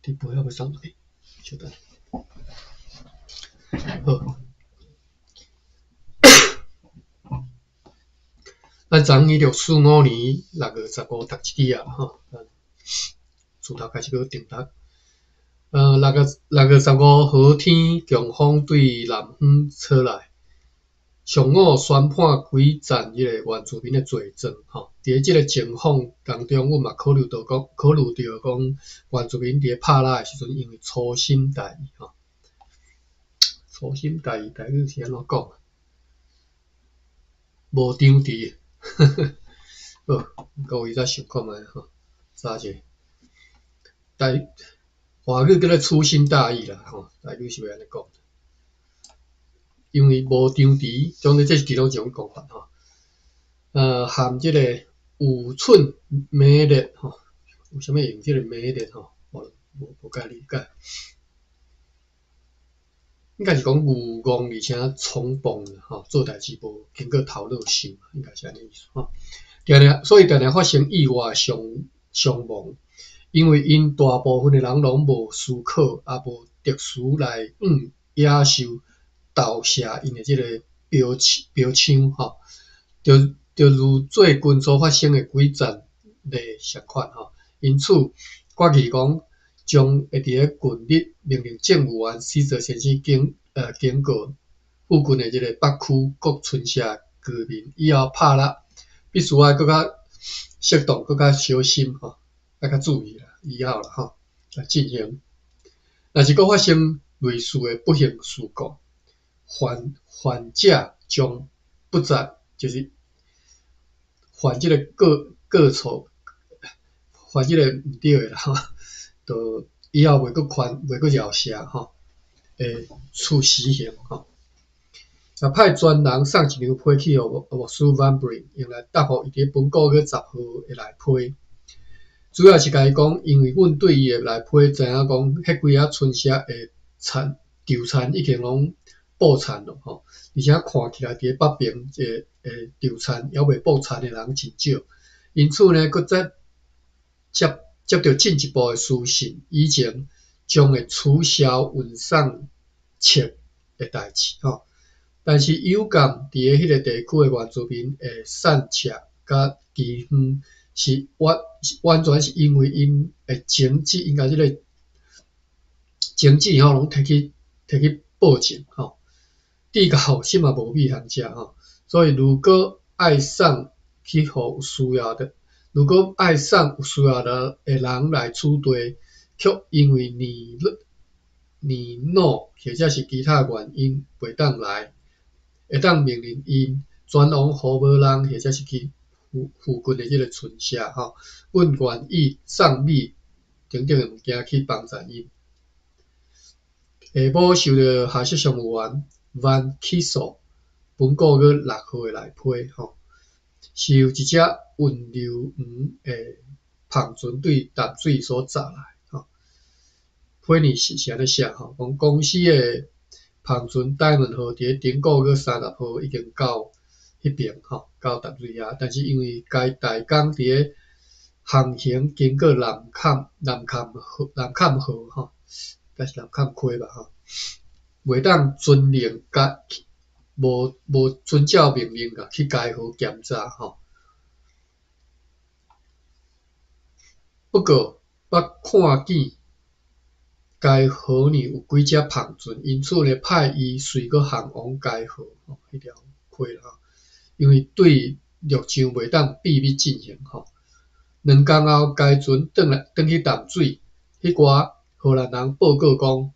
伫背后要上来，稍等。好，咱昨2045年6月15读一日啊，吼，自头开始要定读。6月15号天，强风对南方吹来，上午宣判几站迄个原住民的罪状，吼。伫即个情况当中，阮嘛考虑到讲原住民伫拍拉的时阵，因为粗心大意，吼。粗心大意，台语是安怎讲？无张持，好，各位再想看觅吼，查者。华语叫做粗心大意啦，吼，台语是要安尼讲，因为无张持，总之这是其中一种讲法吼。含即个有寸美丽吼，有啥物用即个美丽吼？无解理解，应该是讲愚妄而且冲动吼，做代志无经过头脑想，应该是安尼意思吼。所以常常发生意外伤亡。因为因大部分的人拢无思考，也无特殊来野兽投射因的即个标枪吼，就如最近所发生的几站例相款吼。因此，决议讲将会伫咧近日命令政务员死者先生经过附近的即个北区各村社居民以后拍拉，必须要更较适当、更较小心吼。要较注意啦，以后啦吼来进行。若是搁发生类似的不幸事故，患者将不再就是犯即个过错，犯即个毋对的啦吼，就以后袂搁饶赦吼，会处死刑吼。派专人送一张批去互牧师 Van Bryn 用来答复伊伫本个月10号会来批。主要是甲伊讲，因为阮对伊的来批知影讲，迄几啊村社的旧田已经拢布田咯吼，而且看起来伫北边旧田还未布田的人真少，因此呢，搁再接到进一步的书信，以前将会取消运送册的代志吼。但是有感伫迄个地区的原住民的散册甲寄远。是完全是因为因诶经济，应该即个经济吼，拢摕去报警吼，地高心嘛无米通食吼，所以如果爱送去互有需要的，如果爱送有需要的人来取缔，却因为年老或者是其他原因袂当来，会当命令因转往互无人或者是去附近的即个村社吼，阮愿意送米等等的物件去帮助因。下晡收到下设商务员 Van Kissel 本个月6号的来批吼，是由一只运流鱼的胖船对淡水所砸来吼。批呢是安尼写吼，讲公司的胖船 Diamond 号伫顶个月30号已经到迄边吼，到淡水啊，但是因为该大港伫咧航行经过南坎河吼，但是南坎溪吧吼，袂当遵令甲无遵照命令甲去该河检查吼。不过捌看见该河呢有几只胖船，因此呢派伊随个航往该河吼，迄条溪啦吼。因为对陆上袂当秘密进行吼，2天后该船转去淡水，迄寡荷兰人报告讲，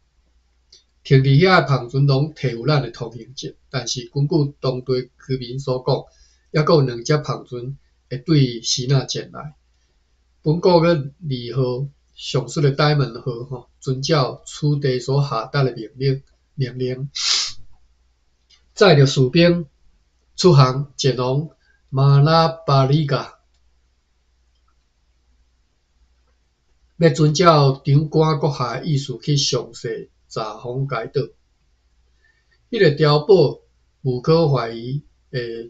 停伫遐的胖船拢摕有咱的通行证，但是根据当地居民所讲，还佫有2只胖船会对西那前来。本个月2号，上述的 Diamond 号吼，遵照此地所下达的命令，载着士兵出航前往马拉巴里加，要遵照长官阁下的意思去详细查访该岛。迄个碉堡无可怀疑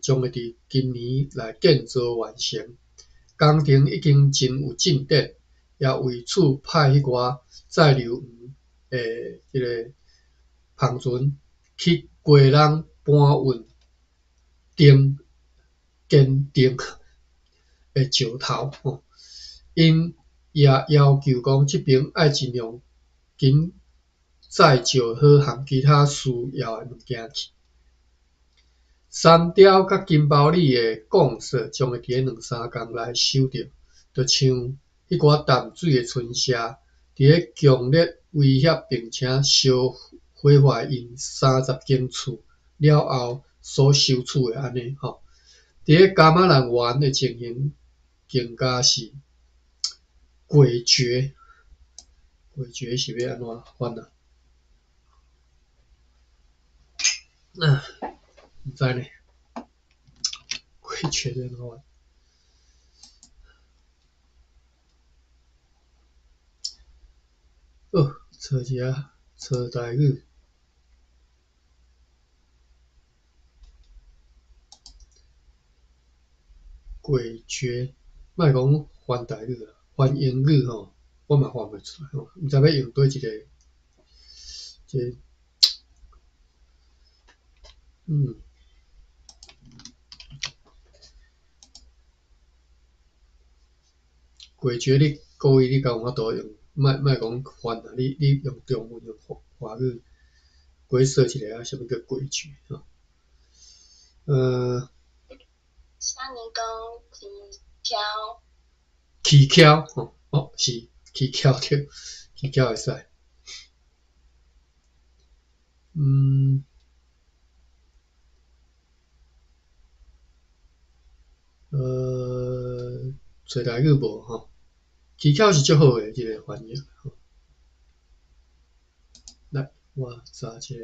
将会伫今年来建造完成，工程已经真有进展，也为此派迄寡载流员诶，即个篷船去过人搬运灯坚定诶石头吼，因也要求讲即边爱尽量紧载石好含其他需要诶物件去。三条甲金包里诶钢索将会伫咧2-3工内收着，就像迄寡淡水诶村社，伫咧强烈威胁并且烧毁坏因30间厝了后所收取诶安尼吼。伫咧加马兰湾诶情形更加是诡谲，诡谲是要安怎翻啊？毋知呢，诡谲要安怎翻？找一下，找台语。诡谲，莫讲翻台语啦，翻英语吼，我嘛翻袂出来吼，毋知要用倒一个，即诡谲你故意你甲有法度用，莫讲翻啊，你用中文用华语解说一下啊，啥物叫诡谲吼？像你讲蹊蹊跷吼，是蹊跷对，蹊跷会使。找台语无吼？蹊跷是足好诶，即个翻译吼。来，我查一下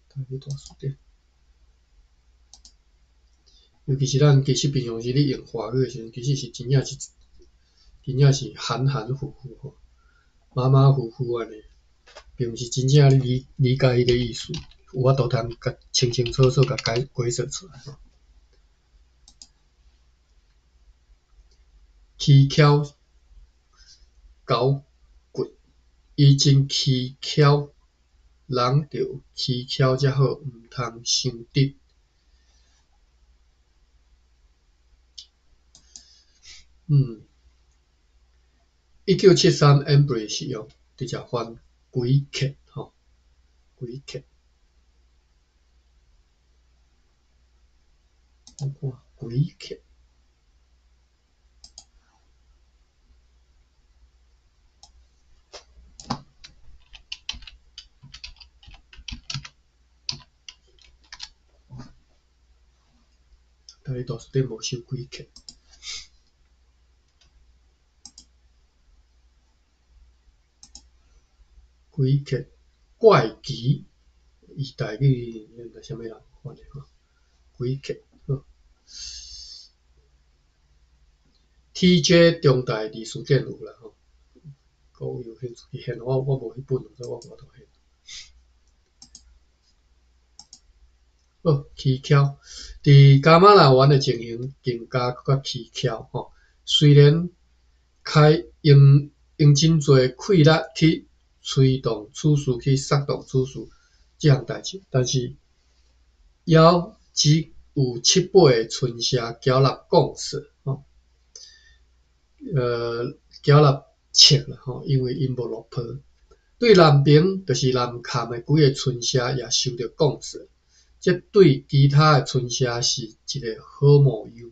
台语大词典。尤其是咱其实平常时咧用华语诶时阵，其实是真正是含含糊糊吼，马马虎虎安尼，并毋是真正理解迄个意思，有法度通甲清清楚楚甲解说出来吼。蹊跷搞骨，伊真蹊跷，人着蹊跷才好，毋通伤得。1973 Embry 是用直接翻鬼客吼，鬼客。我看鬼客。台语大词典无收鬼客。鬼客怪奇，伊台语应该啥物人翻的吼？鬼客好。TJ 中大历史典有啦吼，有兴趣去现，我无迄本，所以我无法度现。好，蹊跷，伫加马兰湾的情形更加佫较蹊跷吼。虽然开用真侪气力去推动此事，去煽动此事即项代志，但是也只有7尾的村社缴纳贡献吼，缴纳切啦吼，因为因无落坡。对南边就是南崁的几个村社也收到贡献。这对其他的村社是一个好模样。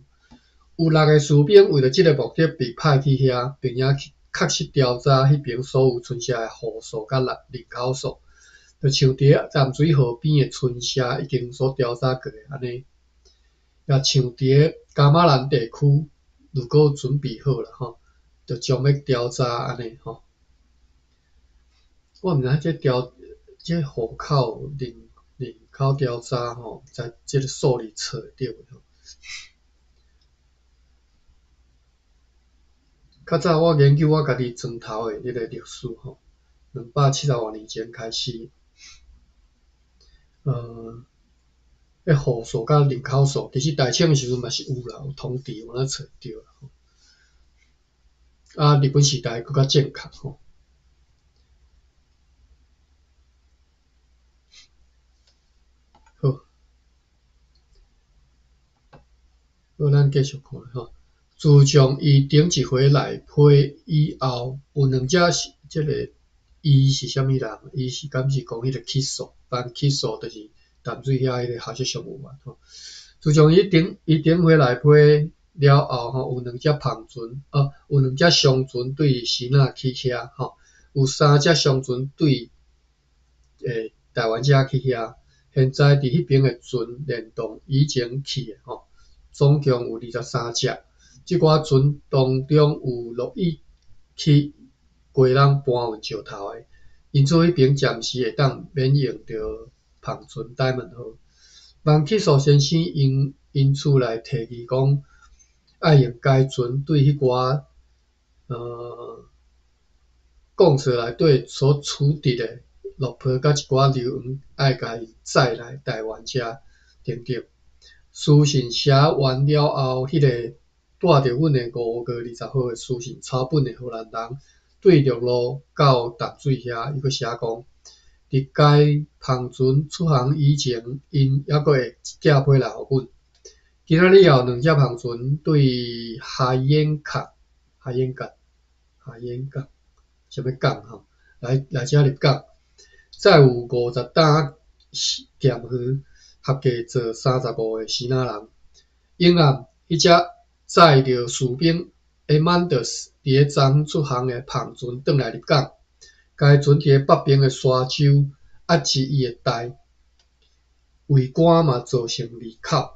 有6个士兵为了这个目的被派去遐，并且去确实调查迄边所有村社的户数甲人口数，就像伫咧淡水河边的村社已经所调查过的安尼，也像伫咧加马兰地区，如果准备好了吼，就将要调查安尼吼。我毋知这户口人口调查吼，在这个数字测会对袂吼？较早我研究我家己庄头的迄个历史吼，270多年前开始，迄户数甲人口数，其实大清的时阵嘛是有啦，有统计，我哪找着啦吼。啊，日本时代更较正确吼。好，好，咱继续看吼。自从伊顶一回来批以后，有两只是即个伊是啥物人？伊是敢是讲迄个起诉，办起诉就是淡水遐迄个学习商务嘛吼。自从伊顶回来批了后吼，有两只篷船，有两只商船对新仔去遐吼，有三只商船对台湾遮去遐。现在伫迄边诶船联动以前去诶吼，总共有23只。即寡船当中有乐意去归人搬运石头诶，因此迄边暂时会当免用着篷船歹门号。万起诉先生因厝内提议讲，爱用该船对迄寡公司内底所处置诶落坡甲一寡硫磺，爱甲伊载来台湾遮等等。书信写完了后，迄个带着阮诶5月20号诶书信草本诶荷兰人对着路到淡水遐，伊佫写讲，伫该篷船出航以前，因还佫会寄批来互阮。今仔日也有两只篷船对海眼港啥物港吼，来遮入港，再有50担咸鱼，合计做35个死仔人。因暗，迄只载着士兵 Amandus 伫咧昨昏出航诶篷船转来入港，该船伫咧北边诶沙洲压制伊诶台，桅杆嘛造成离口。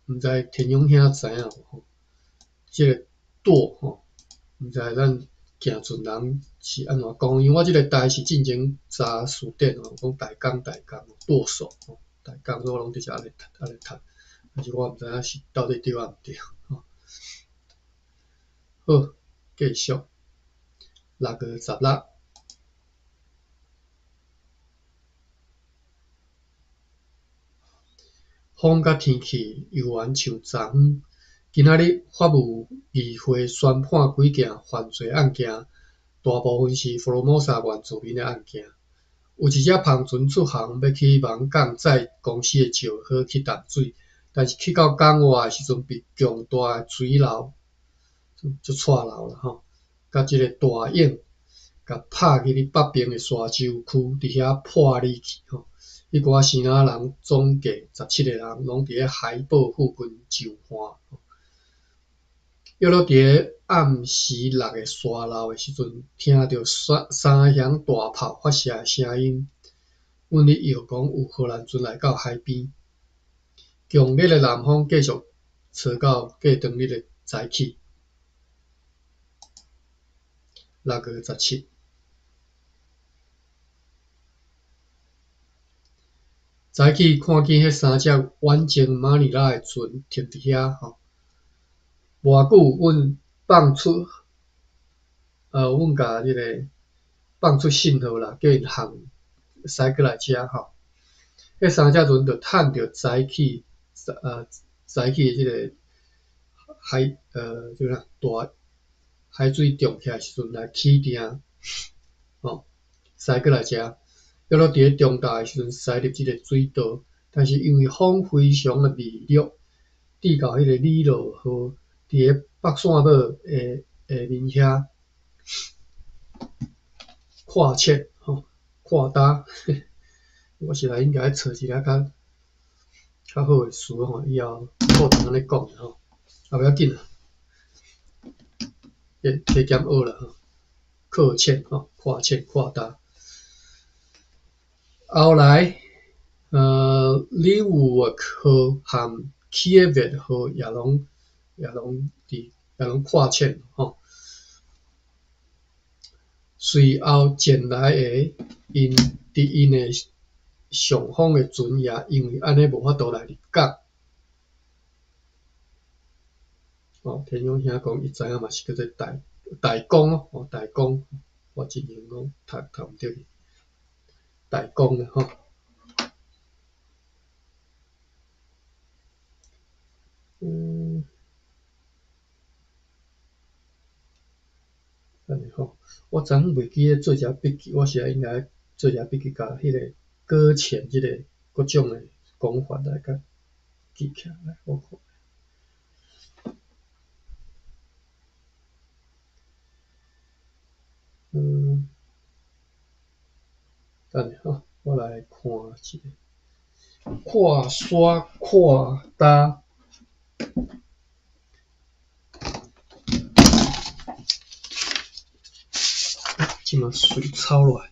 毋知田勇兄知影无吼？即个舵吼，毋知咱行船人是安怎讲？因为我即个台是进前查词典吼，讲台港舵手吼，台港所以我拢直接安尼读，但是我毋知影是到底对啊毋对吼。好，继续6月16。风甲天气犹原像昨昏。今仔日法务议会宣判几件犯罪案件，大部分是福罗摩沙原住民的案件。有一只篷船出航要去望港载公司的石好去淡水，但是去到港外的时阵被强大的水流就错流啦吼，甲即个大影甲拍去伫北边的沙洲区，伫遐破裂去吼。迄寡生仔人总计17个人，拢伫咧海堡附近就岸。约落伫咧暗时落个沙漏的时阵，听到三响大炮发射的声音。阮咧摇讲有荷兰船来到海边，强烈的南风继续吹到过当日的早起。6月17。早起看见迄3只远征马尼拉的船停伫遐吼，偌久阮甲迄个放出信号啦，叫因航驶过来遮吼。迄3只船就趁着早起的即个大海水涨起来时阵来起定吼，驶过来遮。约落伫咧中昼的时阵驶入即个水道，但是因为风非常的微弱，滴到迄个里罗河伫咧北线岛下面遐跨切吼跨搭，我是来应该找一个较好的词吼，以后课堂安尼讲吼，也袂要紧啦，加减学啦吼，靠切吼跨切跨搭。后来Leeuwark 号和 Kievet 号也拢跨切吼。随后前来的因的上方的船也因为安尼无法度来入港。田勇兄讲伊知影嘛是叫做大公哦，大公，我真样讲读毋对，大公啦吼。吼，我昨昏袂记咧做一下笔记，我是应该做一下笔记，甲迄个搁浅即个各种诶讲法来甲记起来，我看。等下吼，我来看一下。跨刷跨搭，即嘛水抄落来。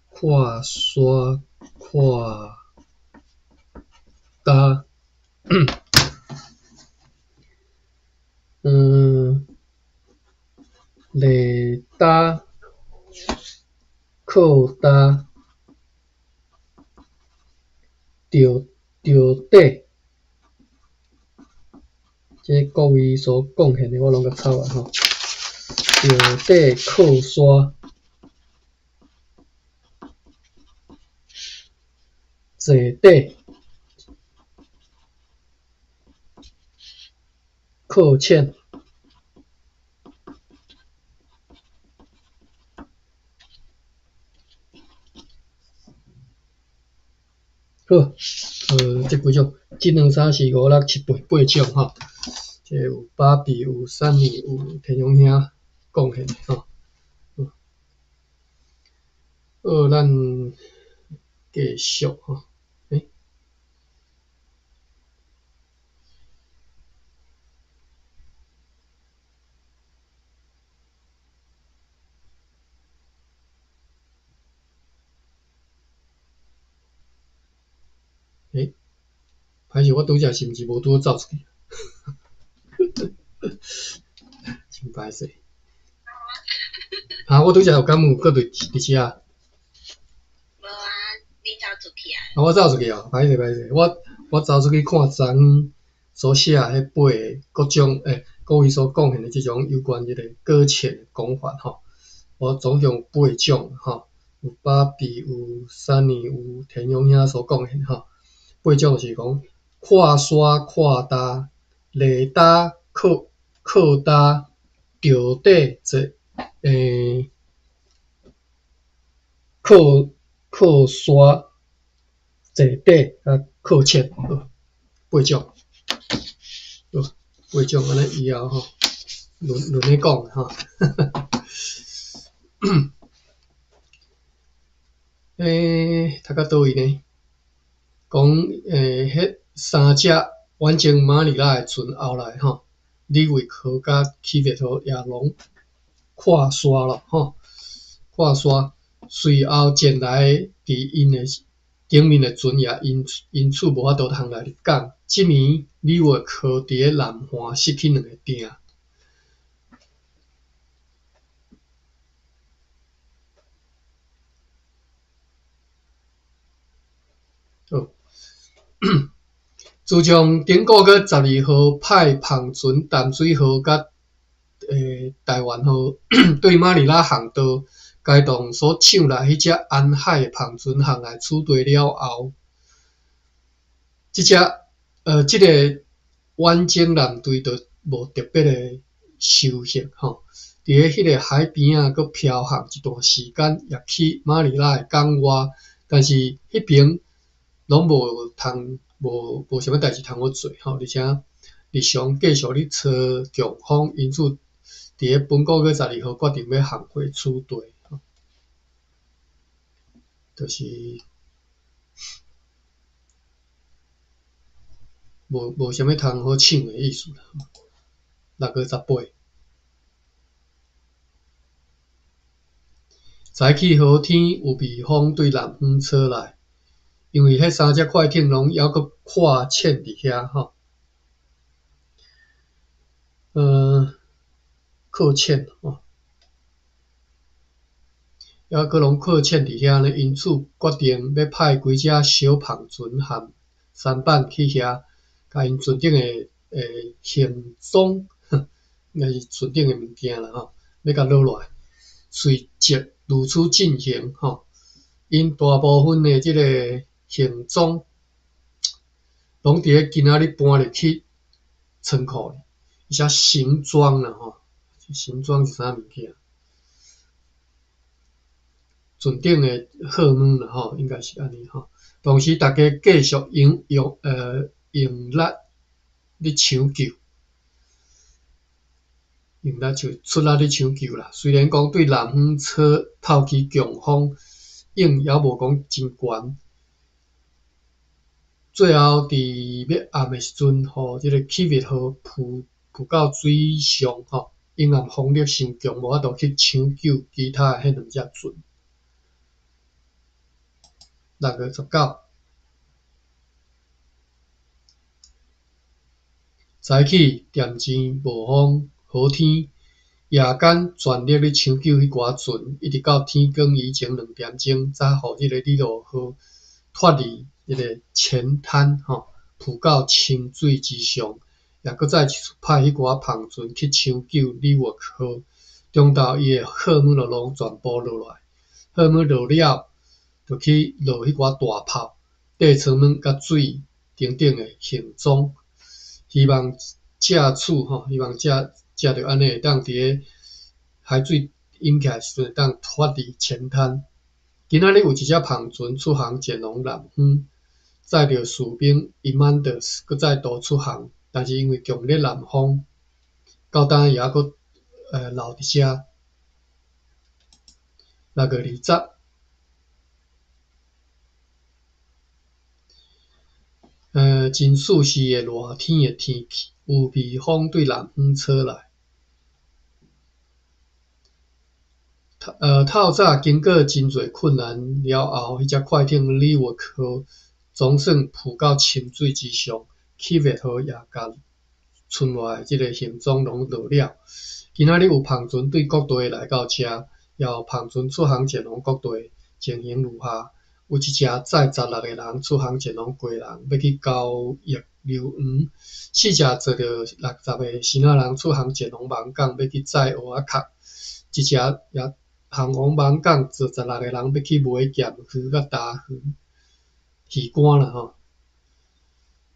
跨刷跨搭，内搭靠搭。着底，这各位所贡献的我拢甲抄啊吼。着底靠刷，坐底靠堑。好，这几种，1、2、3、4、5、6、7、8种吼。这有芭比，有珊妮，有田中兄贡献的吼。好，咱继续吼。歹势，我拄则是毋是无拄好走出去？真歹势。我拄则有敢有搁伫遮啊？无啊，你走出去啊？我走出去哦，歹势，我走出去看昨昏所写迄8个各种各位所贡献的即种有关即个搁浅讲法吼。我总共8种吼，有芭比，有珊妮，有田中兄所贡献吼。8种是讲跨刷跨搭、内搭靠搭、着底坐靠刷、坐底啊靠堑，8种，8种安尼以后吼，轮咧讲吼。读到倒位呢？讲迄3只完成马里拉的船后来吼，李维科甲起别图也拢跨刷了吼，跨刷。随后前来伫因的顶面的船也因此无法度通来入港。即年李维科伫咧南华失去2个鼎。好。自从顶个月12号派篷船淡水号甲台湾号对马尼拉航道该洞所抢来迄只安海的篷船航来处理了后，即个远征舰队就无特别的休息吼，伫咧迄个海边啊，佮漂航一段时间，也去马尼拉的港外，但是迄边拢无啥物代志通好做吼，而且日常继续咧吹强风，因此伫咧本个月12号决定要航回处地，就是无啥物通好抢的意思啦。6月18。早起好天有微风对南方吹来，因为迄3只快艇拢还佫跨堑伫遐吼。靠堑吼，还佫拢靠堑伫遐呢，因此决定要派几只小篷船和舢板去遐，甲因船顶的行装，应该是船顶的物件啦吼，要甲落来，随即如此进行吼。因大部分的即个行装，拢伫咧今仔日搬入去仓库里，而且行装啦吼，形状是啥物件？船顶的荷尔蒙啦吼，应该是安尼吼。同时，大家继续用力咧抢救，用力就出力咧抢救啦。虽然讲对南方车透起强风，影也无讲真悬。最后伫要暗的时阵，吼，即个气密号浮到水上吼，因为风力伤强，无法度去抢救其他的迄两只船。6月19，早起点钱无风好天，夜间全力咧抢救迄寡船，一直到天光以前2点钟，才互即个李罗号脱离迄个前滩吼，浮到清水之上，也搁再派迄寡篷船去抢救李沃号。中昼伊的荷尔蒙就拢全部落来，荷尔蒙落了，就去落迄寡大炮、地层门甲水等等的形状，希望借此吼，希望借着安尼会当伫个海水淹起来时阵会当脱离前滩。今仔日有一只篷船出航前往南方，载着士兵伊曼德斯搁再度出航，但是因为强烈南风，到当也搁留伫遮。6月20，真舒适的热天的天气，有微风对南方吹来。透早经过真侪困难了后，迄只快艇李沃号总算浮到清水之上，气密号也甲村外即个形状拢落了。今仔日有篷船对各地来到遮，也有篷船出航前往各地，情形如下：有一只载16个人出航前往贵人，要去交易留园；4只坐着60个新仔人出航前往芒港，要去载蚵仔壳；一只也航往芒港坐16个人要去买咸鱼甲大鱼干啦吼。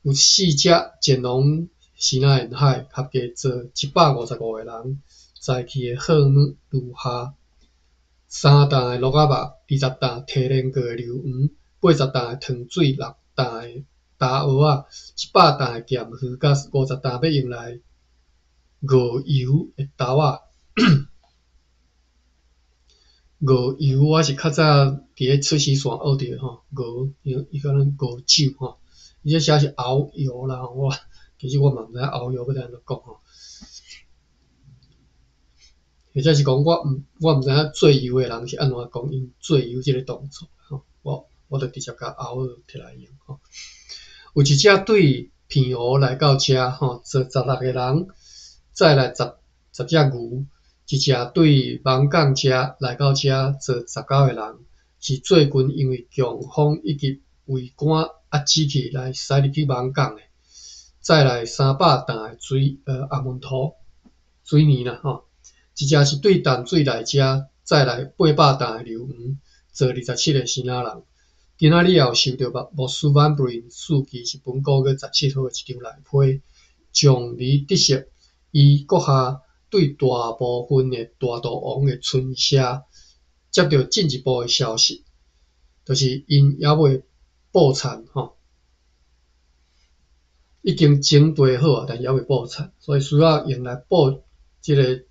有4只前往西南沿海，合计坐155个人，载去的货物如下：3担的鹿仔肉，20担提炼过的榴圆，80担的糖水，6担的大蚵仔，100担的咸鱼，甲50担要用来熬油的豆仔。熬油我是较早伫咧出师线学着吼，熬伊敢若熬酒吼，伊这写是熬油啦，其实我嘛毋知熬油要安怎讲吼。或者是讲我毋知影做油的人是安怎讲因做油即个动作吼，我就直接甲熬摕来用吼。有一只对片蚵来到遮吼，坐16个人，再来10只牛。一只对芒港遮来到遮坐19个人，是最近因为强风以及桅杆压止去来驶入去芒港的。再来300担的红门土水泥啦吼，一只是对淡水来遮，再来800担的榴圆，坐27个新仔人。今仔日也有收到莫斯万布林数据是本9月17号的一张来批，将离得悉伊阁下对大部分的大肚王的村社接到进一步的消息，就是因还未报产吼，已经整地好啊，但是还未报产，所以需要用来报证的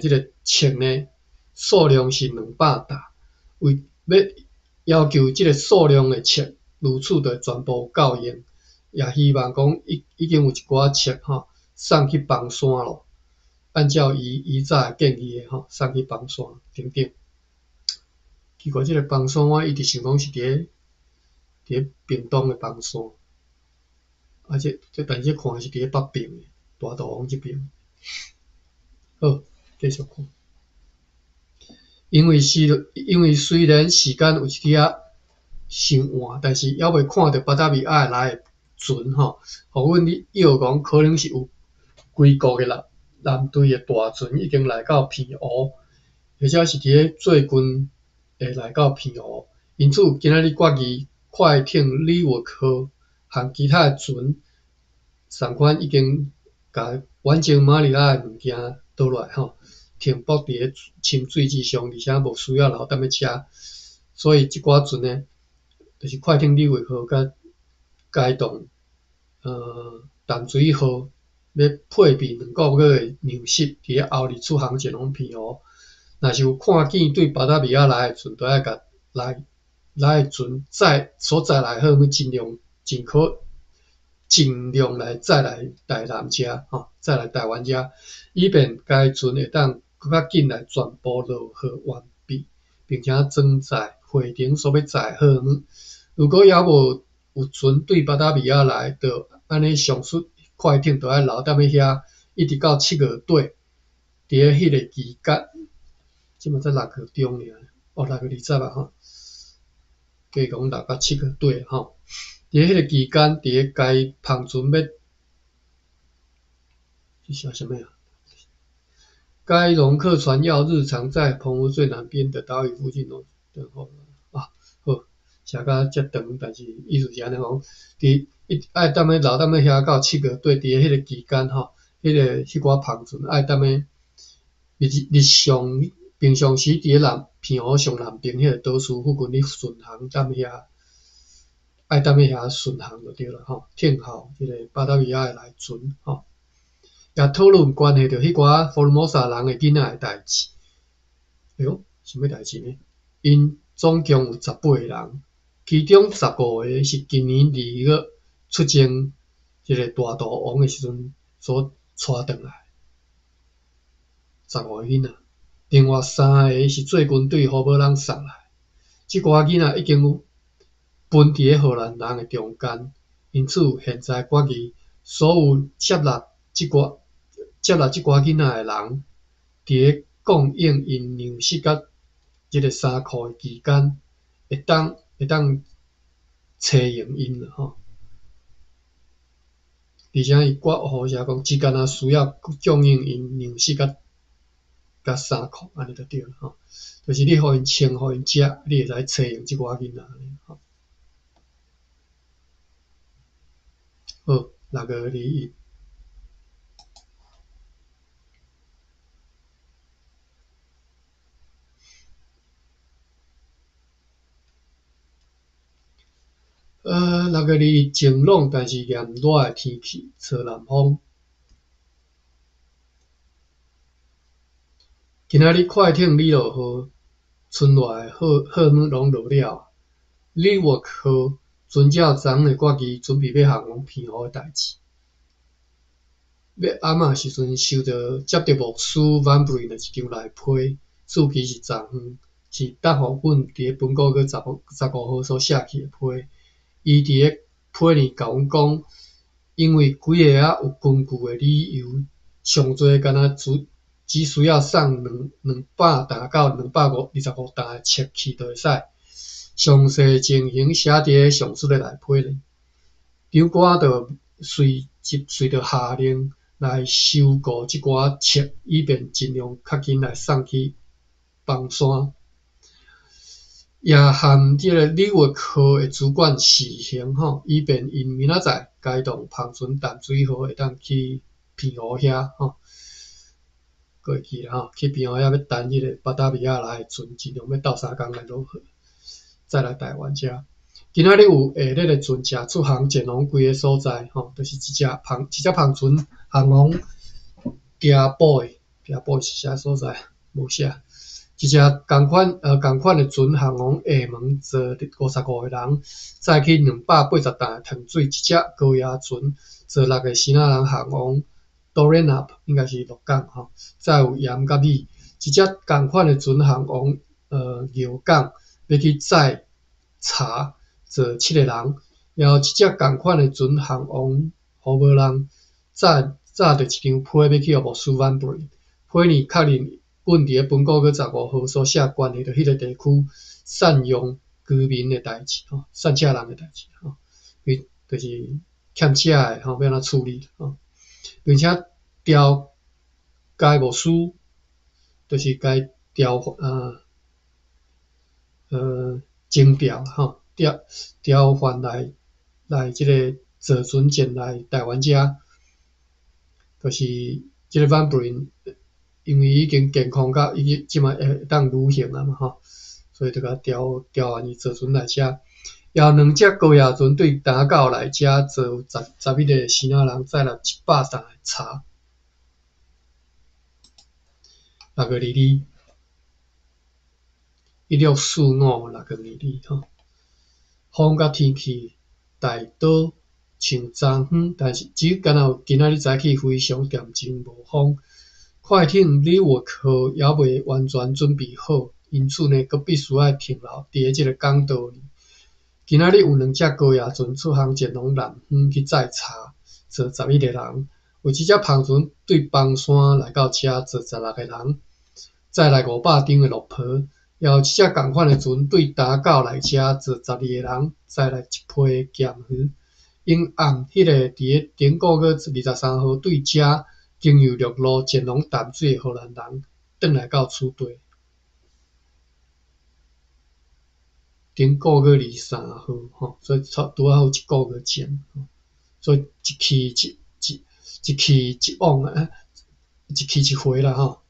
即个册呢，数量是200担，为要求即个数量的册如此就全部够用，也希望讲已经有一寡册吼。送去房山咯，按照伊早建议的吼，送去房山等等。奇怪，即个房山我一直想讲是伫咧屏东的房山，但是看是伫咧北平的大肚王即边。好，继续看。因为虽然时间有一点伤晚，但是还未看到巴达米亚来的船吼，互阮诱讲可能是有规国的舰队的大船已经来到片湖，或者是伫咧最近会来到片湖，因此今仔日决议快艇李沃号和其他的船，同款已经甲完整马里拉的物件倒来吼，停泊伫咧深水之上，而且无需要留踮咧食，所以即寡船呢，就是快艇六月号甲该动淡水号要配备2个月的粮食，伫咧后日出航前拢偏好。若是有看见对巴达比亚来的船，都爱甲来的船所载来好，尽量来载来台南遮吼，载来台湾遮，以便该船会当更较紧来全部落货完毕，并且装载货艇所要载货物。如果还无有船对巴达比亚来，就安尼上述快艇就爱留踮咧遐，一直到7月底，伫咧迄个期间，即嘛才6月中尔，6月20啊吼，计讲6到7月底吼。伫迄个期间，伫咧该篷船要写什么啊？该容客船要日常在澎湖最南边的岛屿附近等候啊。好，写到遮长，但是意思是安尼讲，爱踮咧留踮咧遐到7月底，伫咧迄个期间吼，迄寡篷船爱踮咧平常时伫咧澎湖上南边迄个岛屿附近咧顺航踮遐。爱踮咧遐顺航就对了吼，听候即个巴达比亚的来船吼，也讨论关系到迄寡福尔摩沙人的囡仔的代志。哎哟，什么代志呢？因总共有18个人，其中15个是今年2月出征即个大肚王的时阵所带转来，15个囡仔，另外3个是做军队好无人送来，即寡囡仔已经有分伫咧荷兰人的中间，因此现在决议所有接纳即寡囡仔的人，伫咧供应因粮食甲即个衫裤的期间，会当采用因啦吼。而且伊决好写讲，只干需要供应因粮食甲衫裤，安尼就对了吼。就是你互因穿，互因食，你会使采用即寡囡仔吼。好，6月21。6月21晴朗，但是炎热的天气，吹南风。今仔日快艇李落号船内货物拢落了，李沃号遵照昨昏的决议，准备要航往澎湖的代志。要暗仔时阵接到牧师 Van Bryn 的一张来批，注期是昨昏，是答互阮伫咧本个月15号所写去的批。伊伫咧批呢甲阮讲，因为几个有根据的理由，上侪敢若只需要送200担到225担的切去就会使。详细情形写伫咧上述的来批呢。长官就随着下令来收购即寡切，以便尽量较紧来送去房山。也含即个李沃号的主管示行吼，以便因明仔载该动篷船淡水号会当去澎湖遐吼，过去啦吼，去澎湖遐要等迄个巴达比亚来的船，尽量要斗3工来落货，再来台湾遮。今仔日有下日的船只出航前往几个所在吼，就是一只篷船航往加boy 是啥所在？无写。一只共款的船航往厦门，坐55个人，载去280担的糖水；一只高压船坐6个新仔人航往 Dorenope， 应该是鹿港吼，载有盐甲米；一只共款的船航往牛港，要去载茶，坐7个人；然后一只共款的船航往湖无人，载着一张批要去互牧师 Van Bryn， 批呢确认。阮伫咧本个月15号所写关系到迄个地区善用居民的代志吼，善车人的代志吼，伊就是欠车的吼，要安怎处理吼，并且调该牧师，就是该征调吼，调换来即个坐船前来台湾遮，就是即个 Van Buren， 因为已经健康甲伊即摆会当旅行啊嘛吼，所以就甲调完伊坐船来遮。也两只高野船对打到来遮坐11个死仔人载了700担的茶，6月22，1645 6月22吼。风甲天气大多像昨昏，但是只敢若有今仔日早起非常恬静无风。快艇李活号也未完全准备好，因此呢，阁必须要停留伫即个港岛呢。今仔日有2只高野船出航前往南方去载茶，坐11个人；有1只篷船对崩山来到遮，坐16个人，载来500张的落婆。也有1只共款的船对打到来遮，坐12个人，载来1批咸鱼。因暗迄个伫顶个月23号对遮经由陆路前往淡水的荷兰人，转来到厝地。顶个月23号吼，所以拄啊好1个月前，所以一去一往啊，一去一回啦吼，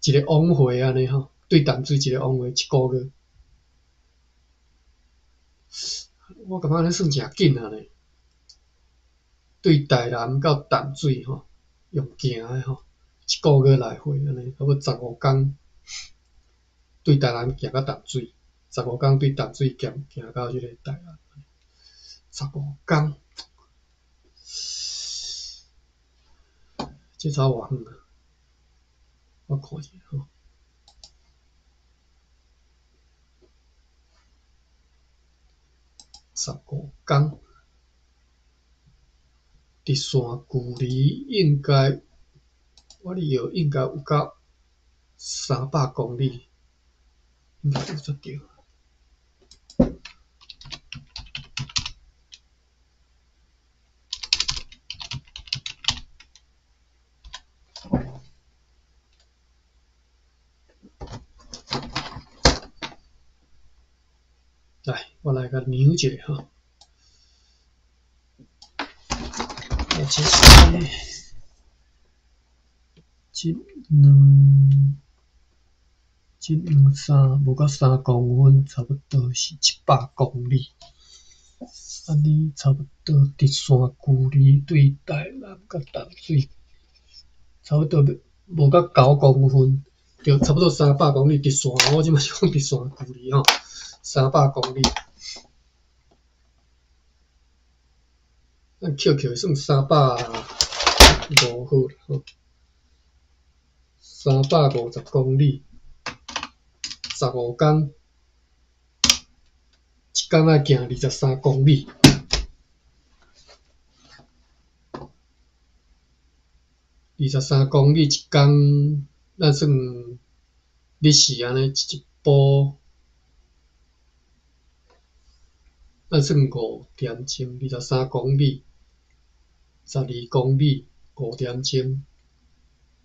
一个往回安尼吼，对淡水一个往回1个月。我感觉安尼算诚紧啊呢，对台南到淡水吼，用行的吼，1个月来回安尼，差不多15天，对台南行到淡水，15天对淡水行到即个台南，15天，这差偌远啊！我看一下吼。15天，直线距离应该，我哩号应该有到300公里，应该有才对。来，我来甲量一下吼。这两三无到3公分，差不多是700公里。安尼差不多直线距离对台南甲淡水，差不多无到9公分，就差不多300公里直线。我即摆是讲直线距离吼，300公里。咱扣算350好啦吼，350公里，15天，一天要行23公里。23公里一天，咱算日时安尼一步，咱算5点钟，23公里，12公里，5点钟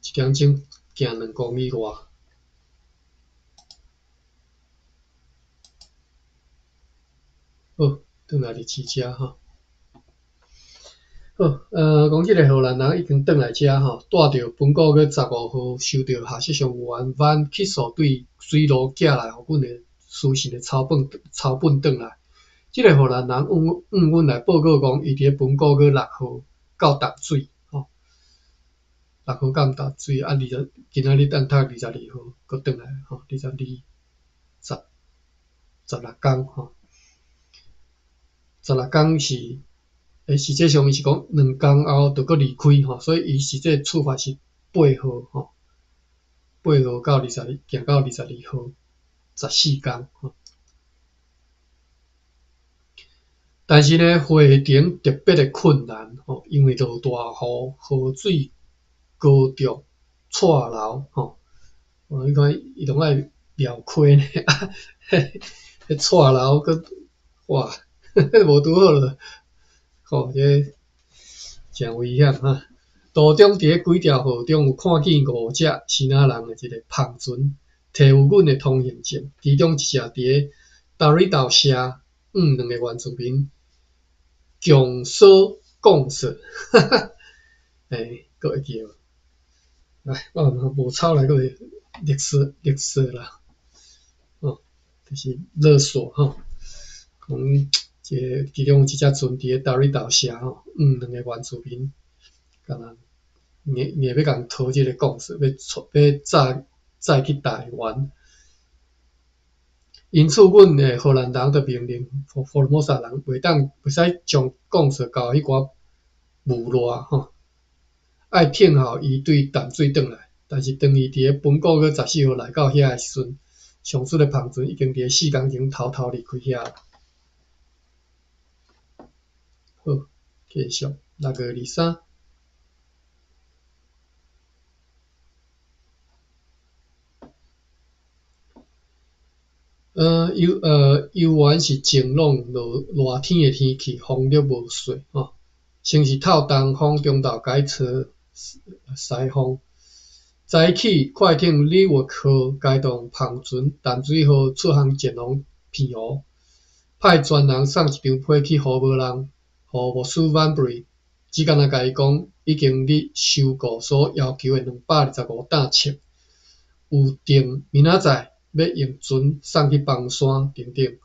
，1点钟行2公里外。好，转来日市遮吼。好，讲即个荷兰人已经转来遮吼，带着本个月15号收到下设上员van起诉对水路寄来互阮的书信的抄本转来。即个荷兰人问阮来报告讲，伊伫本个月6号到淡水吼，6号到淡水啊，今仔日等读22号搁转来吼，22、16天吼，16天是。实际上伊是讲2天后就搁离开吼，所以伊实际出发是8号吼，8号到行到22号，14天吼。但是呢，回程特别的困难吼，因为落大雨，河水高涨，错流吼。你看伊拢爱撩开呢，迄错流搁哇，无拄好了。吼，这诚危险哈！途中伫咧几条河中有看见5只死仔人的一个篷船，摕有阮的通行证，其中一只伫咧道里岛社2个原住民强所贡社，各会记无？来，我无抄来个历史啦，哦，就是勒索吼，讲其中一只船伫咧倒里倒下吼，两个原住民，敢若硬要共讨即个公司，要载去台湾。因此，阮诶荷兰人就命令佛罗摩萨人袂使将讲述交迄寡无赖吼，爱听候伊对淡水转来。但是当伊伫咧本国个14号来到遐诶时阵，上水诶帆船已经伫咧4工前偷偷离开遐。好，继续6月23。游玩是晴朗热天诶天气，风力无细吼。先是透东风，中昼改吹西风。早起快艇李沃号开动帆船淡水号出航前往澎湖，派专人送一张批去予无人，予牧师 Van Bury， 只干那甲伊讲，已经你收购所要求诶225担切，有定明仔载要用船送去房山等等。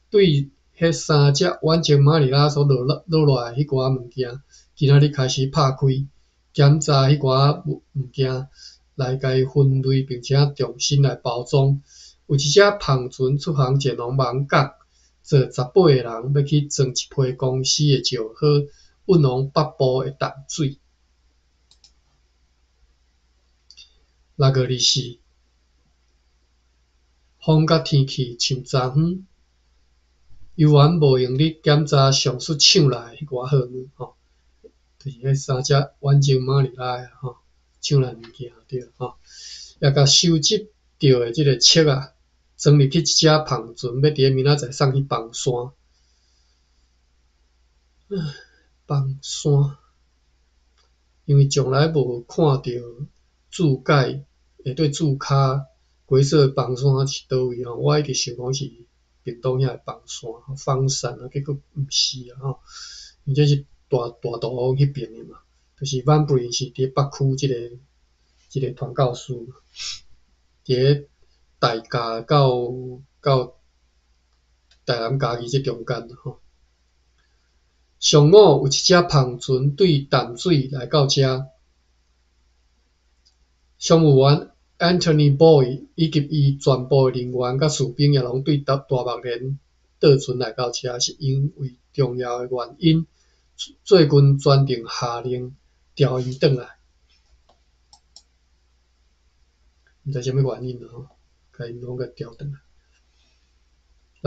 对迄3只远征马里拉所落来迄寡物件，今仔日开始拍开，检查迄寡物件，来甲伊分类，并且重新来包装。有一只帆船出航前往芒港，坐18个人要去装一批公司诶石好，运往北部诶淡水。6月24，风甲天气像昨昏。游玩无用力检查上述抢来迄寡货物吼，就是迄3只远征马里拉诶吼，抢来物件对吼，也甲收集到诶即个册啊，装入去一只帆船，要伫咧明仔载送去房山。房山，因为从来无看到注解下底注脚规说房山是倒位吼，我一直想讲是屏东遐房山、方山啊，结果毋是啊吼，因这是大图迄边诶嘛，就是Van Bury是伫北区即个传教士，伫咧大甲到台南家己即中间吼。上午有一只帆船对淡水来到遮，商务员 Anthony Boy 以及伊全部人员甲士兵也拢对大目连倒船来到遮，是因为重要诶原因，做军专程下令调因转来。毋知啥物原因吼，甲因拢甲调转来。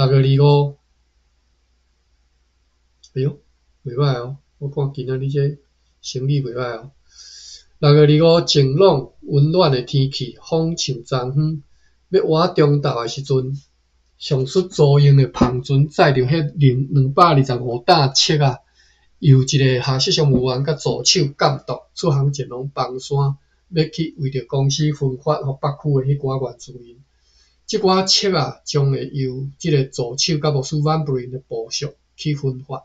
6月25，哎哟，袂歹哦，我看今仔日这生理袂歹哦。6月25，晴朗温暖诶天气，风像昨昏。要活中昼诶时阵，上述租用诶帆船载着迄225担切啊，由一个下设商务员甲助手监督出航前往房山，要去为着公司分发予北区诶迄寡原住民。即寡切啊，将会由即个助手甲牧师 Van Bury 诶部属去分发。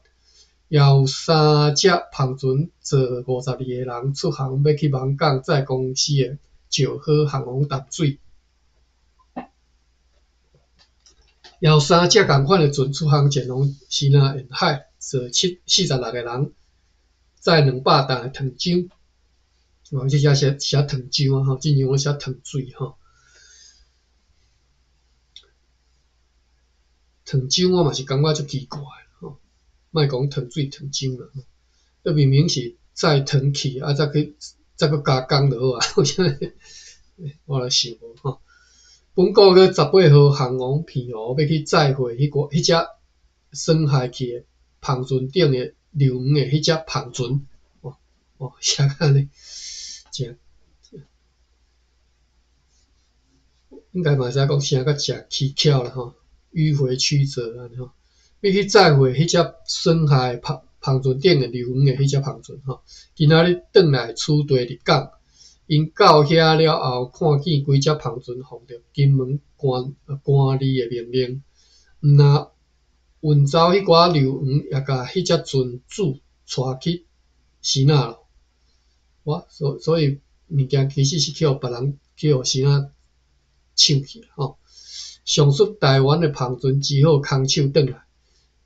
也有3只帆船坐52个人出航，要去芒港载公司诶石好航往淡水。也有3只共款诶船出航前往西南沿海，坐46个人载200担诶糖浆。哦，这写糖浆啊吼，进前我写糖水吼。糖浆我嘛是感觉足奇怪吼，莫讲糖水糖浆啦，这明明是载糖去啊，再去加工就好啊，我来想无吼。本国个18号航往澎湖，要去载回迄只损害去诶帆船顶诶流黄诶迄只帆船。写安尼，真应该嘛会使讲写甲真蹊跷啦吼，迂回曲折安尼吼。要去载回迄只损害帆船顶诶流黄诶迄只帆船吼，今仔日转来取地入港。因到遐了后，看见规只帆船放着金门官吏诶命令，毋若运走迄寡硫黄，也甲迄只船主带去西那咯。所以物件其实是去互别人去互先仔抢去吼。上述台湾的芳船只好空手转来，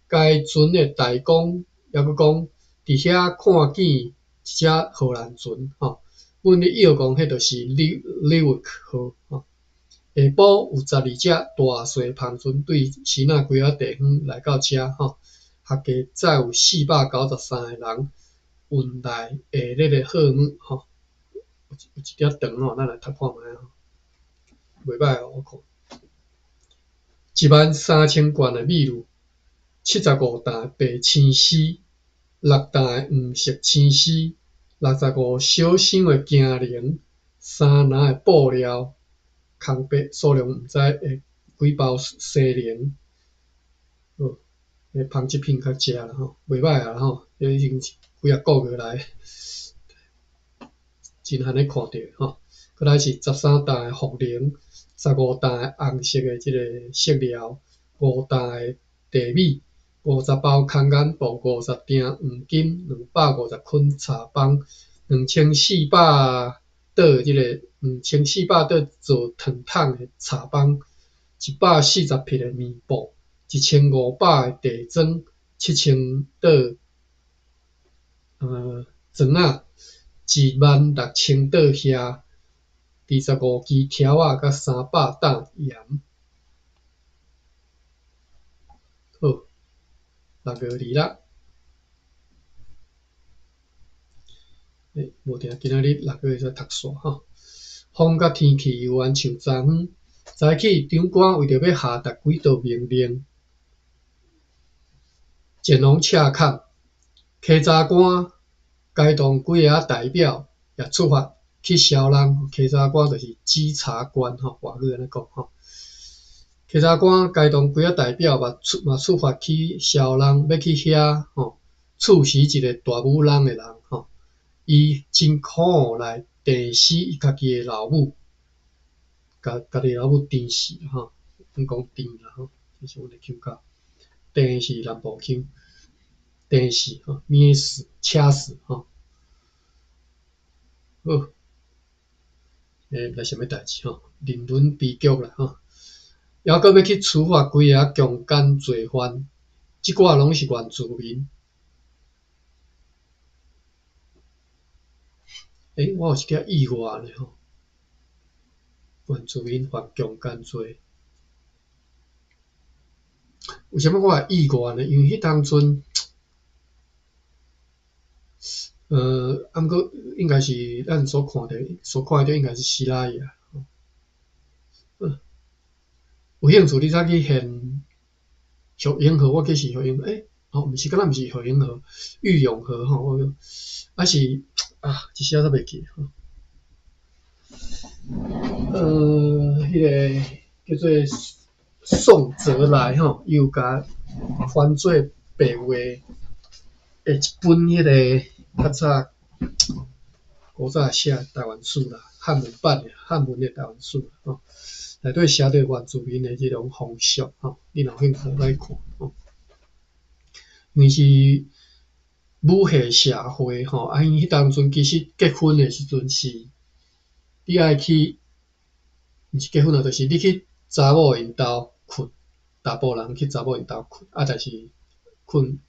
该船的大公也佫讲，伫遐看见一只荷兰船吼，阮咧摇讲迄著是 Leeuwik 号吼。下晡有12只大细芳船对先仔几啊地方来到遮吼，合计载有493个人运来下日的货物吼。有一条长吼，咱来读看觅吼，袂歹哦，我看。13000罐的米露，75担白青丝，6担的黄色青丝，65小箱的茧绫，3篮的布料，空白数量毋知会几包西莲。好，芳这品较食啦吼，袂歹啊吼，已经几啊个月来，真罕咧看到吼。过来是13担的茯苓，15担的红色的即个色料，5担的地米，50包空眼布，50锭黄金，250捆茶棒，2400袋即个2400袋做糖桶的茶棒，140匹的面布，1500个地砖，7000袋砖仔，16000袋虾，25支条仔，甲300担盐。好，6月26。无定今仔日6月才读煞吼。风甲天气犹原像昨昏，早起长官为着要下达几道命令，前往赤坎，稽查官该同几个代表也出发去潲人。稽查官就是稽查官吼，外语安尼讲吼。稽查官该同几个代表嘛出发去潲人，要去遐吼处死一个大母人的人吼。伊真苦来电死伊家己的老母，家己老母电死吼，阮讲电啦吼，这是阮的腔口。电是南部腔，电死吼，捏死、掐死吼。好，来什么代志吼？人伦悲剧啦吼，还佫要去处罚几个强奸罪犯，即寡拢是原住民。我有一条意外呢吼，原住民犯强奸罪。为什么我会意外呢？因为迄当阵，毋过应该是咱所看到应该是希拉雅。有兴趣你再去现育英河，我记是育英河，毋是，敢若毋是育英河，玉永河吼，还是一时仔才袂记吼。迄个叫做宋泽来吼，伊有甲翻做白话的一本迄个较早古早写台湾史啦，汉文版的汉文的台湾史吼，内底写着原住民的即种风俗吼，你若有兴趣来看吼。因为是母系社会吼，因迄当阵其实结婚的时阵是，你爱去，毋是结婚啊，就是你去查某因兜困，查甫人去查某因兜困，但是困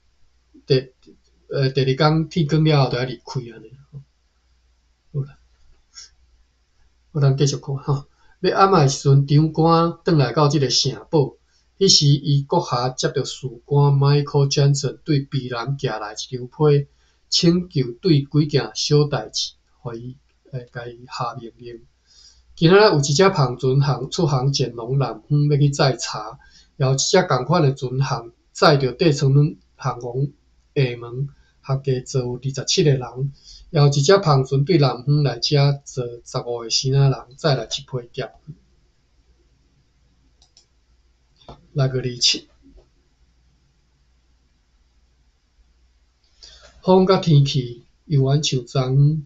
第二工天光了后就要离开安尼吼。好啦，我通继续看吼。要暗的时阵，长官转来到即个城堡，迄时伊阁下接到士官 Michael Johnson 对鄙人寄来一张批，请求对几件小代志，互伊甲伊下命令。今仔有一只篷船出航前往南方要去载茶，也有一只共款的船载着缀床航往厦门，合计坐有27个人。也有一只篷船对南方来遮坐15个先仔人，载来一批夹。6月27。风甲天气犹原像昨昏，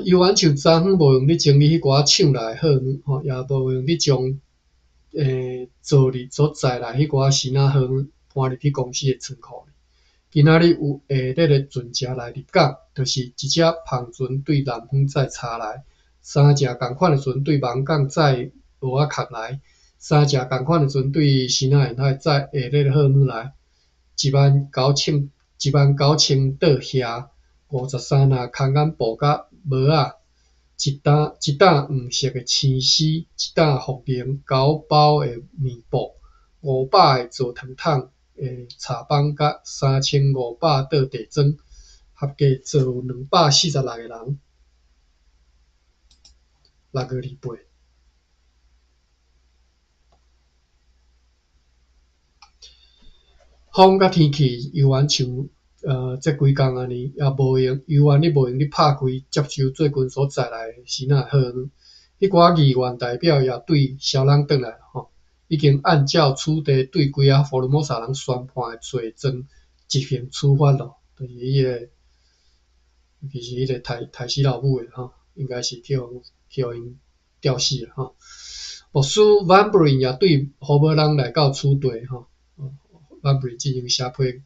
犹原像昨昏无用咧整理迄寡抢来的货物吼，也无用咧将昨日所载来迄寡先仔货物搬入去公司的仓库里。今仔日有下日的船只来入港，就是一只篷船对南方载茶来，三只共款的船对芒港载蚵仔壳来，三只共款的船对西南沿海载下日的货物来，19000倒遐，53篮空眼布甲帽仔，一担黄色的青丝，一担茯苓9包的面布，500个做糖桶的茶棒甲3500倒地砖，合计做246个人，6月28。风甲天气游玩像这几工安尼，也无用游玩你无用你拍开接收做军所载来的是哪货物？迄寡议员代表也对小人转来了吼，已经按照此地对几啊福尔摩沙人宣判的罪状执行处罚咯，就是迄个，其实迄个杀死老母的吼，应该是去互因吊死啊吼。牧师 Van Buren 也对胡某人来到此地吼。Van Buren 进行写批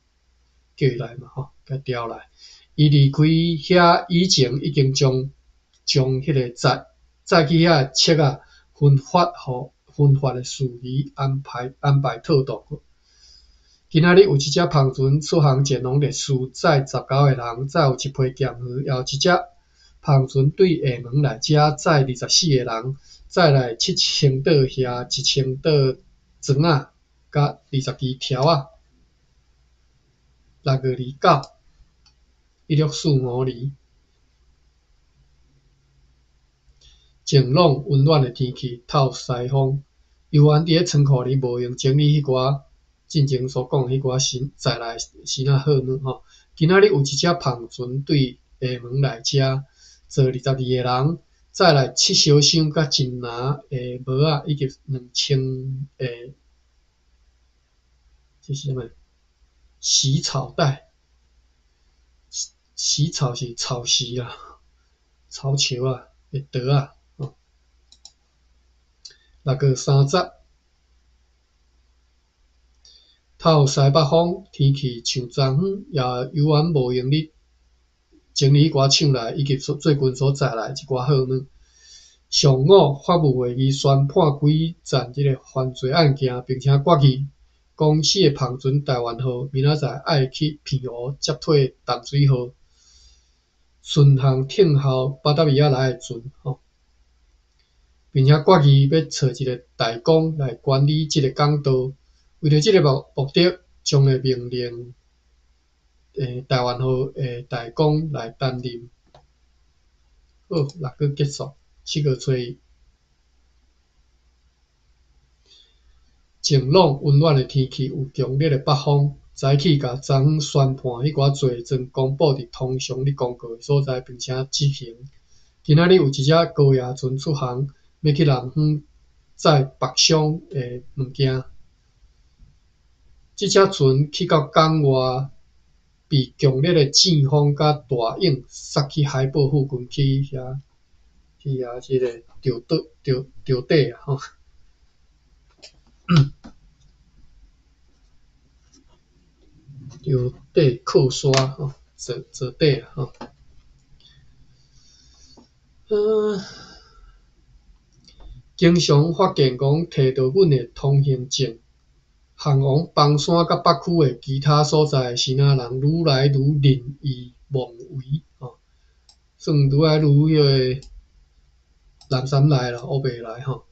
叫伊来嘛吼，甲调来。伊离开遐以前已经将迄个载去遐的册啊分发的事宜安排妥当。今仔日有一只篷船出航前往烈士，载19个人，再有一批剑鱼，也有一只篷船对厦门来遮，载24个人，再来7000倒遐，1000倒砖仔，甲20支条仔。6月29， 1645年，晴朗温暖的天气，透西风。游玩伫咧仓库里无用整理迄寡进前所讲迄寡载来是哪货物吼。今仔日有一只篷船对厦门来遮，坐22个人，再来7烧箱甲1篮的帽仔，以及2000个这是啥物？洗草袋。洗草是草席啦，草树啊，的刀啊。6月30，透西北风，天气像昨昏，也游玩无用你整理迄寡抢来以及做军所载来一寡货物。上午法务会议宣判几件即个犯罪案件，并且决议公司的篷船台湾号明仔载爱去澎湖接替淡水号顺航挺后巴达维亚来的船吼，并且决议要找一个代工来管理即个港道。为着即个目的，将会命令台湾号的代工来担任。好，6月结束，7月初1。晴朗温暖的天气，有强烈的北风。早起甲昨昏宣判迄寡罪状公布伫通常你公告的所在，并且执行。今仔日有一只高野船出航，要去南方载北上的物件。这只船去到港外，被强烈的阵风甲大影杀去海堡附近去遐即个着底啊吼。着底靠沙吼，坐底啊吼。经常发现讲摕到阮的通行证，航往邦山甲北区的其他所在的是哪人愈来愈任意妄为吼，算愈来愈迄个南山来啦，乌白来吼。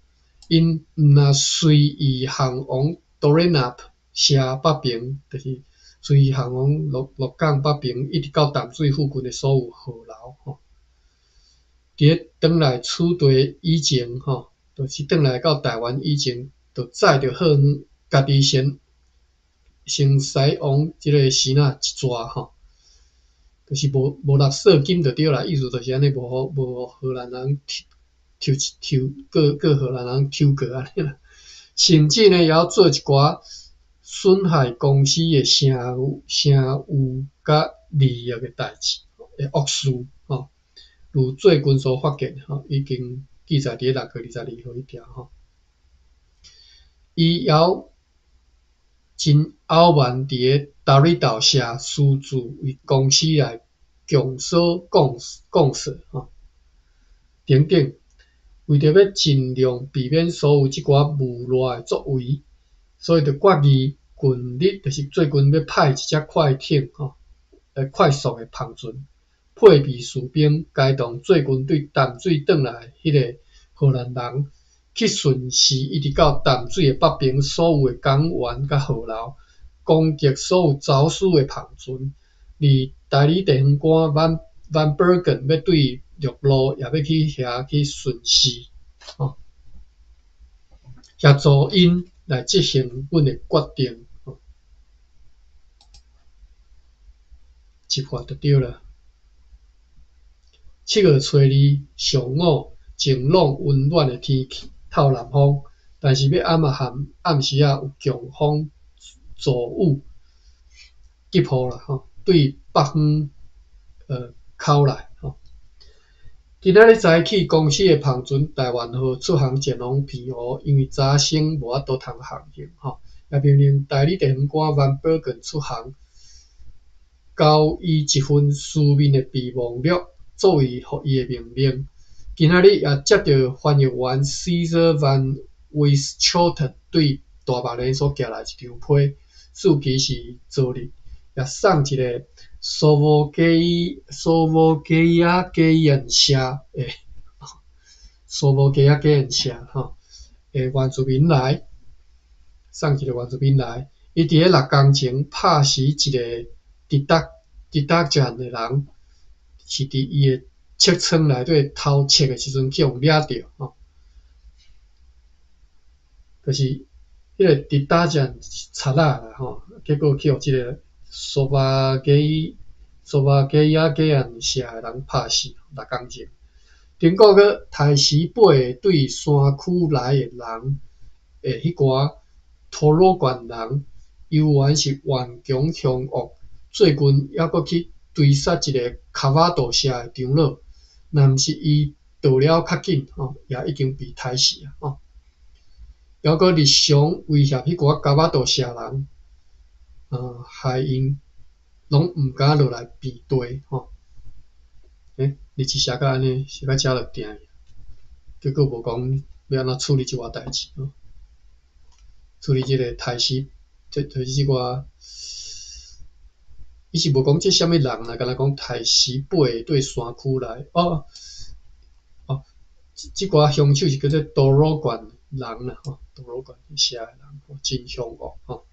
因毋若随意航往 Dorenope 城北平，就是随意航往鹿港北平，一直到淡水附近的所有号楼吼。伫咧转来此地以前吼，就是转来到台湾以前，就载着货物，家己先驶往即个船仔一逝吼，就是无纳税金就对啦，意思就是安尼，无荷兰人抽个荷兰人抽过安尼啦。甚至呢，也要做一寡损害公司的声誉甲利益的代志的恶事吼。如最近所发现吼，已经记载伫6月22号迄条吼。伊真傲慢伫个道理道下私自为公司来强索讲说等等，为着要尽量避免所有即寡无赖作为，所以就决议近日就是最近要派一只快艇快速的航船配备士兵，该当最近对淡水转来迄个荷兰人，去顺势一直到淡水的北边所有的港湾甲号楼，攻击所有走私的航船。而代理地方官Van Bergen 要对陆路也要去遐去顺势协助因来执行阮的决定，一发就对了。7月初二上午，晴朗温暖的天气，透南风，但是要暗时有强风骤雨急雨啦对北方口来今仔日早起，公司的航船台湾号出航前往澎湖，因为早生无法度通航行也命令代理地方官 Van Bergen 出航，交伊一份书面的备忘录作为予伊的命令。今仔日也接到翻译员 Caesar Van Wiescholten 对大白人所寄来一张批，日期是昨日，也送一个索沃基亚基宴社原住民来，送一个原住民来，伊伫咧6工前拍死一个迪达站的人，是伫伊的车窗内底偷窃的时阵去互掠着就是迄个迪达站贼啦结果去互即个索瓦基亚基宴社的人拍死6工前。经过个台西北对山区来的人迄寡拖罗县人，犹原是顽强凶恶，最近还阁去追杀一个卡瓦多社的长老，若毋是伊逃了较紧也已经被杀死还阁日常威胁迄寡卡瓦多社人害因拢毋敢落来面对日子写到安尼，写到遮就定，结果无讲要安怎处理即寡代志处理即个台西，就是即寡，伊是无讲即啥物人啦，敢若讲台西北对山区来即寡凶手是叫做多罗县人啦多罗县社的人真凶恶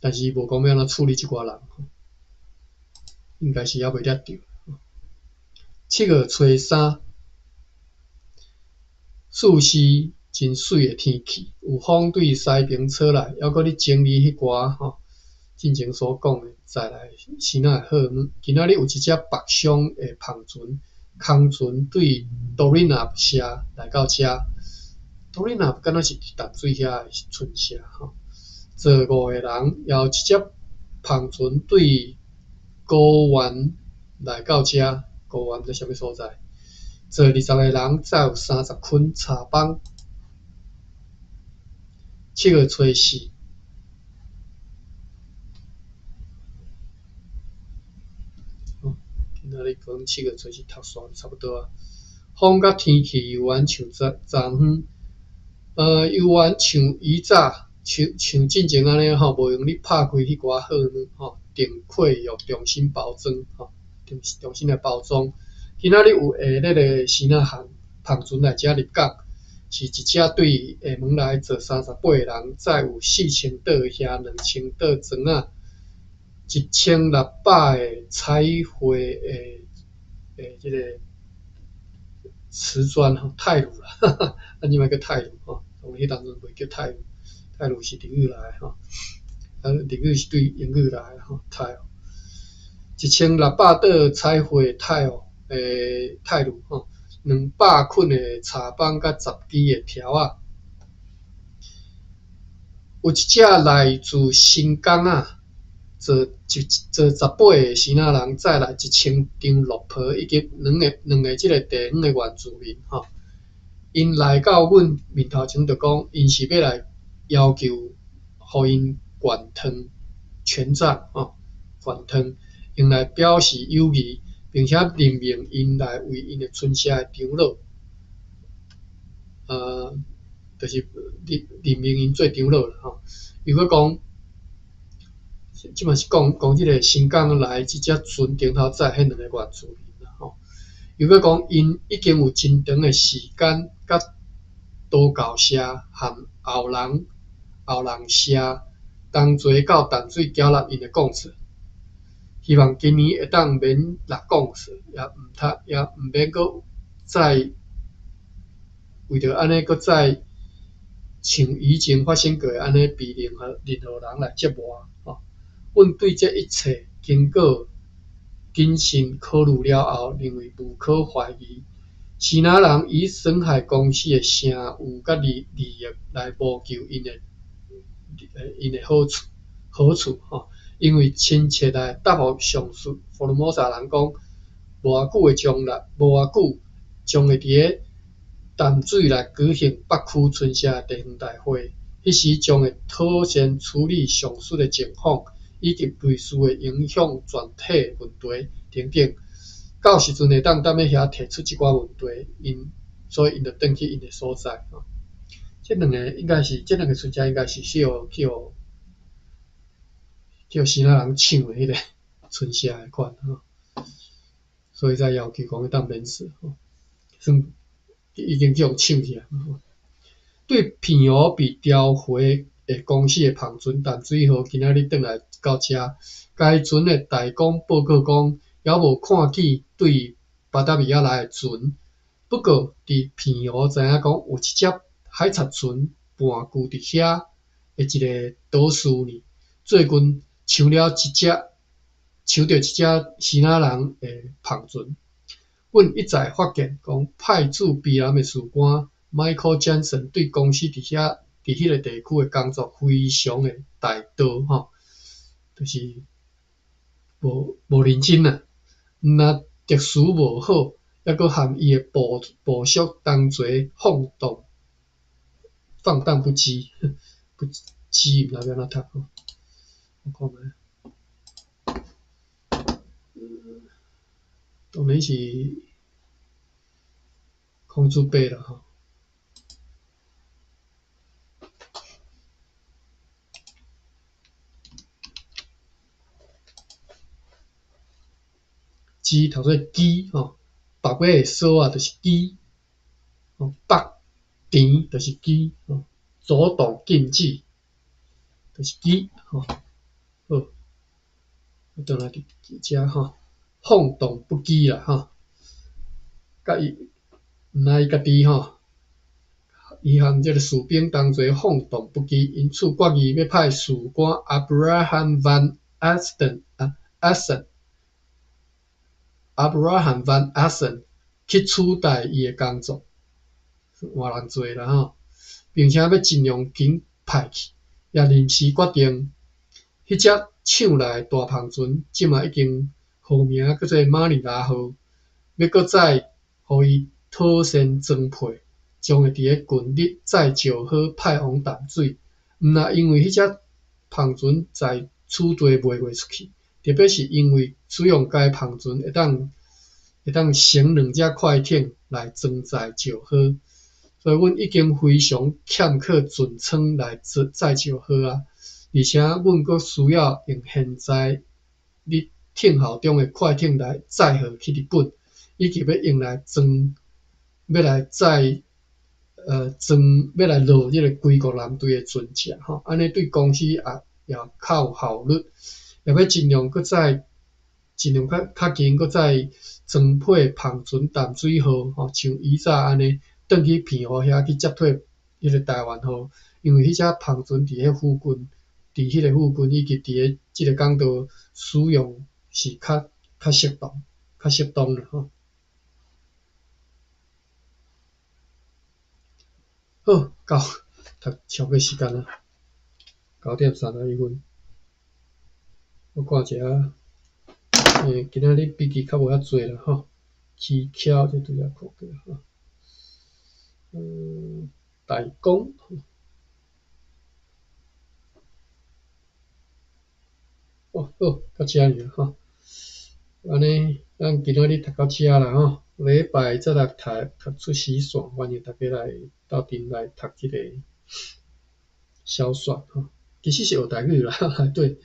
但是无讲要安怎处理即寡人应该是还袂掠着。7月初3，似是真水的天气，有风对西边吹来，还阁咧整理迄寡进前所讲的再来先仔的好物。今仔日有一只北上的航船，空船对多利纳社来到遮。多利纳敢若是淡水遐的村社坐5个人，也有一只航船对高原来到遮。高原在啥物所在？坐20个人，载有30捆茶帮。7月初4，今仔日讲7月初4读煞差不多啊。风甲天气犹原像昨昏，犹原像以早，像进前安尼无用你拍开迄寡好物定快要重新包装重新来包装。今仔日有下日的先仔航船来遮入港，是一只对下门来坐38个人，载有4000袋遐2000袋砖仔，1600个彩绘的即个瓷砖钛炉啦，咱即摆叫钛炉迄当阵袂叫钛炉，钛炉是日语来日语是对英语来钛1600袋彩绘钛炉200捆的茶帮甲10支的条仔，有一只来自新港坐18个先仔人载来1000张落皮，以及两个即个地方的原住民因来到阮面头前就讲，因是要来要求互因贯汤全赞贯汤，用来表示友谊，并且任命因来为因的村社的长老，就是任命因做长老啦如果讲，即嘛是讲即个新港来即只船顶头载迄两个原住民啦如果讲因已经有真长的时间，甲都教社和后人社同齐到淡水缴纳因的贡献。希望今年会当免落贡献，也毋免阁再为着安尼阁再像以前发生过安尼被任何人来折磨阮对这一切经过谨慎考虑了后，认为无可怀疑，是哪人以损害公司的声誉甲利益来谋求因的好处因为亲切来答复上述福尔摩沙人讲，无偌久将会伫个淡水来举行北区村社地方大会，迄时将会妥善处理上述的情况，以及类似的影响全体问题等等。到时阵会当踮咧遐提出即寡问题，所以因就转去因的所在这两个村社应该是叫其他人抢的迄个村社的款所以才要求讲会当免死算已经叫人抢起来对平湖被调回的公司的旁船淡水号今仔日转来到遮，该船的代工报告讲，还无看见对巴达米亚来的船。不过，伫平湖知影讲有一只海贼船半跍伫遐的一个岛屿呢，最近抢到一只希腊人的旁船。阮一再发现讲，派驻比南的士官 Michael Jensen 对公司伫迄个地区的工作非常的大刀就是无认真啦。若特殊无好，抑阁含伊的部属同齐放荡不羁，不羁毋知要安怎读我看觅，当然是空主背啦鸡头说鸡北尾的锁啊，就是鸡北田就是鸡主动禁止就是鸡好，我倒来伫遮放荡不羁啦甲伊毋知伊家己伊和即个士兵同齐放荡不羁，因此决议要派士官 Abraham Van Assen 去取代伊的工作，换人做啦并且要尽量紧派去，也临时决定，迄只抢来的大篷船，即嘛已经号名叫做马尼拉号，要搁再互伊妥善装配，将会伫个近日再造好派往淡水。毋若因为迄只篷船在此地卖袂出去，特别是因为使用该篷船会当乘两只快艇来装载造好，所以阮已经非常欠缺船舱来载造好而且阮阁需要用现在你艇号中的快艇来载货去日本，以及要用来要来落即个归国舰队的船只安尼对公司也较有效率，也要尽量较紧搁再装配篷船淡水号像以早安尼，转去平湖遐去接替迄个台湾号，因为迄只篷船伫迄附近，以及伫即个港岛使用是较适当啦好，读超过时间啊9:31分，我看一下。今仔日笔记较无遐济啦技巧这拄则看过代工好，到遮尔吼。安尼，咱今仔日读到遮啦吼，礼拜再来读出时线，欢迎大家来斗阵来读即个小说吼。其实是学台语啦，对，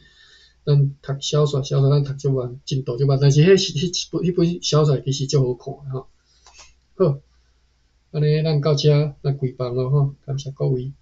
咱读小说咱读足慢，进度足慢，但是迄本小说其实足好看吼。好，安尼咱到遮咱开放咯吼，感谢各位。